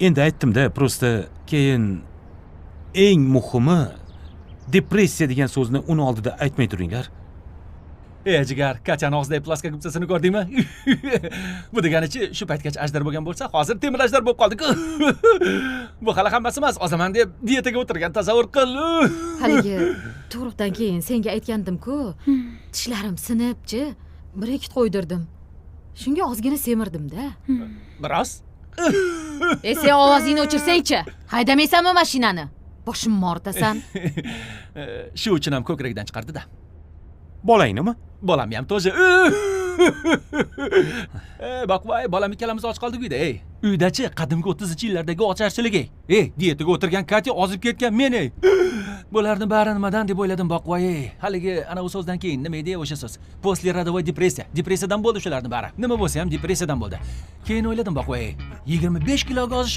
Endi aytdim-da, prosta keyin eng muhimi depressiya degan so'zni uni oldida aytmay turinglar. Jigar, Katyani og'zidagi plastika gubsasini ko'rdingmi? Bu deganichi, shu paytgacha ajdar bo'lgan bo'lsa, hozir temir ajdar bo'lib qoldik. Bu hali hammasi emas, ozaman deb diyetaga o'tirgan tasavvur qil. Haligi tug'ruqdan keyin senga aytgandim-ku, tishlarim sinibchi, bir ikki qo'ydirdim. Shunga ozgina semirdim-da. Biroz. Sen ovozingni o'chirsang-chi. Haydamaysanmi mashinani? Boshimni og'ritasan. Shu uchun ham ko'krakdan chiqardi-da. Bolangnimi? Bolam ham to'ji. Boqvoy, bolam ikkalamiz och qoldik uyda. Uydachi qadimgi 30-yillardagi ocharchilik. Diyetaga o'tirgan Katya ozib ketgan men. Bularni bari nimadan deb o'yladim boqvoy. Haligi ana u so'zdan keyin nima edi o'sha so'z? Poslerodovoy depressiya. Depressiyadan bo'ldi shularning bari. Nima bo'lsa ham depressiyadan bo'ldi. Keyin o'yladim boqvoy. 25 kiloga ozishim